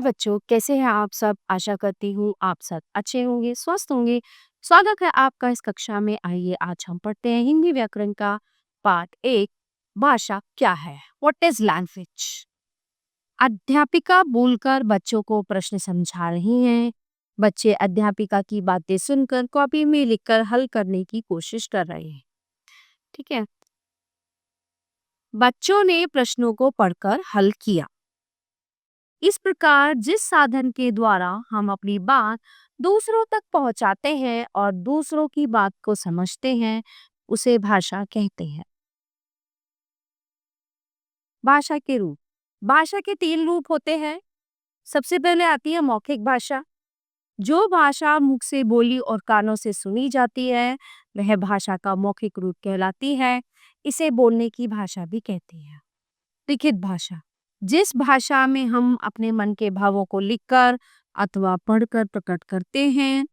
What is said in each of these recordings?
बच्चों, कैसे हैं आप सब? आशा करती हूँ आप सब अच्छे होंगे, स्वस्थ होंगे। स्वागत है आपका इस कक्षा में। आइए आज हम पढ़ते हैं हिंदी व्याकरण का पाठ 1। भाषा क्या है? What is language? अध्यापिका बोलकर बच्चों को प्रश्न समझा रही हैं। बच्चे अध्यापिका की बातें सुनकर कॉपी में लिखकर हल करने की कोशिश कर रहे हैं। ठीक है। बच्चों ने प्रश्नों को पढ़कर हल किया। इस प्रकार जिस साधन के द्वारा हम अपनी बात दूसरों तक पहुंचाते हैं और दूसरों की बात को समझते हैं, उसे भाषा कहते हैं। भाषा के रूप। भाषा के 3 रूप होते हैं। सबसे पहले आती है मौखिक भाषा। जो भाषा मुख से बोली और कानों से सुनी जाती है, वह भाषा का मौखिक रूप कहलाती है। इसे बोलने की भाषा भी कहते हैं। लिखित भाषा। जिस भाषा में हम अपने मन के भावों को लिखकर अथवा पढ़कर प्रकट करते हैं,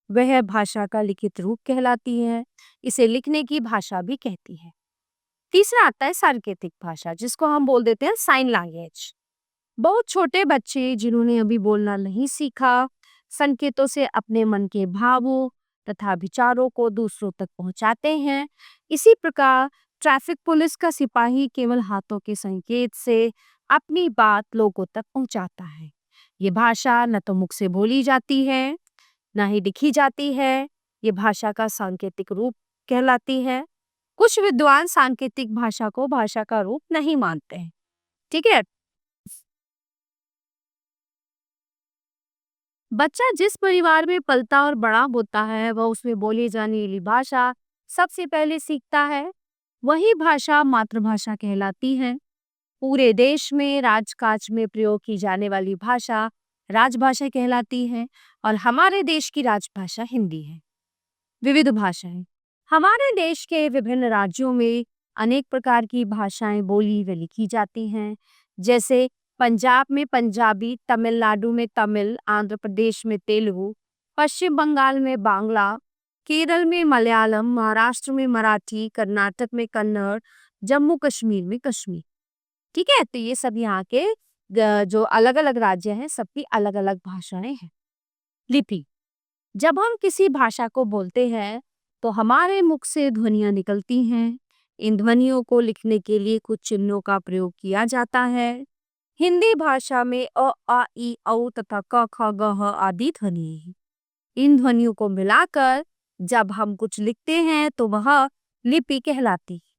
वह भाषा का लिखित रूप कहलाती है। इसे लिखने की भाषा भी कहती है। तीसरा आता है सांकेतिक भाषा, जिसको हम बोल देते हैं साइन लैंग्वेज। बहुत छोटे बच्चे जिन्होंने अभी बोलना नहीं सीखा, संकेतों से अपने मन के भावों तथा विचारों को दूसरों तक पहुंचाते हैं। इसी प्रकार ट्रैफिक पुलिस का सिपाही केवल हाथों के संकेत से अपनी बात लोगों तक पहुंचाता है। ये भाषा न तो मुख से बोली जाती है, न ही लिखी जाती है। ये भाषा का सांकेतिक रूप कहलाती है। कुछ विद्वान सांकेतिक भाषा को भाषा का रूप नहीं मानते हैं। ठीक है। बच्चा जिस परिवार में पलता और बड़ा होता है, वह उसमें बोली जाने वाली भाषा सबसे पहले सीखता है। वही भाषा मातृभाषा कहलाती है। पूरे देश में राजकाज में प्रयोग की जाने वाली भाषा राजभाषा कहलाती है और हमारे देश की राजभाषा हिंदी है। विविध भाषाएं। हमारे देश के विभिन्न राज्यों में अनेक प्रकार की भाषाएं बोली व लिखी जाती हैं। जैसे पंजाब में पंजाबी, तमिलनाडु में तमिल, आंध्र प्रदेश में तेलुगु, पश्चिम बंगाल में बांग्ला, केरल में मलयालम, महाराष्ट्र में मराठी, कर्नाटक में कन्नड़, जम्मू कश्मीर में कश्मीर। ठीक है। तो ये सब यहाँ के जो अलग अलग राज्य हैं, सबकी अलग अलग भाषाएं हैं। लिपि। जब हम किसी भाषा को बोलते हैं तो हमारे मुख से ध्वनियां निकलती हैं। इन ध्वनियों को लिखने के लिए कुछ चिन्हों का प्रयोग किया जाता है। हिंदी भाषा में अ, आ, ई, औ तथा क, ख, ग, ह आदि ध्वनि हैं। इन ध्वनियों को मिलाकर जब हम कुछ लिखते हैं तो वह लिपि कहलाती है।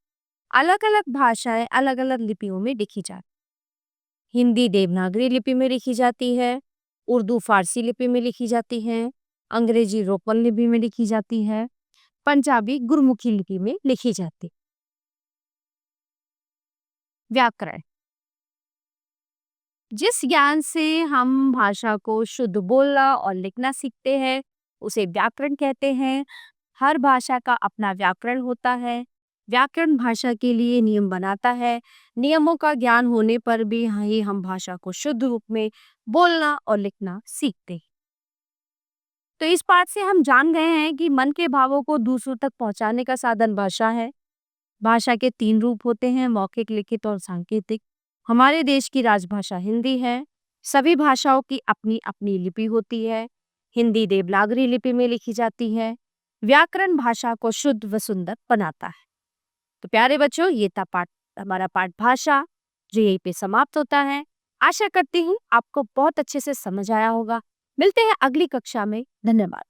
अलग अलग भाषाएं अलग अलग लिपियों में लिखी जाती। हिंदी देवनागरी लिपि में लिखी जाती है, उर्दू फारसी लिपि में लिखी जाती है, अंग्रेजी रोमन लिपि में लिखी जाती है, पंजाबी गुरमुखी लिपि में लिखी जाती है। व्याकरण। जिस ज्ञान से हम भाषा को शुद्ध बोलना और लिखना सीखते हैं, उसे व्याकरण कहते हैं। हर भाषा का अपना व्याकरण होता है। व्याकरण भाषा के लिए नियम बनाता है। नियमों का ज्ञान होने पर भी ही हम भाषा को शुद्ध रूप में बोलना और लिखना सीखते हैं। तो इस पाठ से हम जान गए हैं कि मन के भावों को दूसरों तक पहुंचाने का साधन भाषा है। भाषा के 3 रूप होते हैं, मौखिक, लिखित और सांकेतिक। हमारे देश की राजभाषा हिंदी है। सभी भाषाओं की अपनी अपनी लिपि होती है। हिंदी देवनागरी लिपि में लिखी जाती है। व्याकरण भाषा को शुद्ध व सुंदर बनाता है। तो प्यारे बच्चों, ये था हमारा पाठ भाषा, जो यहीं पे समाप्त होता है। आशा करती हूँ आपको बहुत अच्छे से समझ आया होगा। मिलते हैं अगली कक्षा में। धन्यवाद।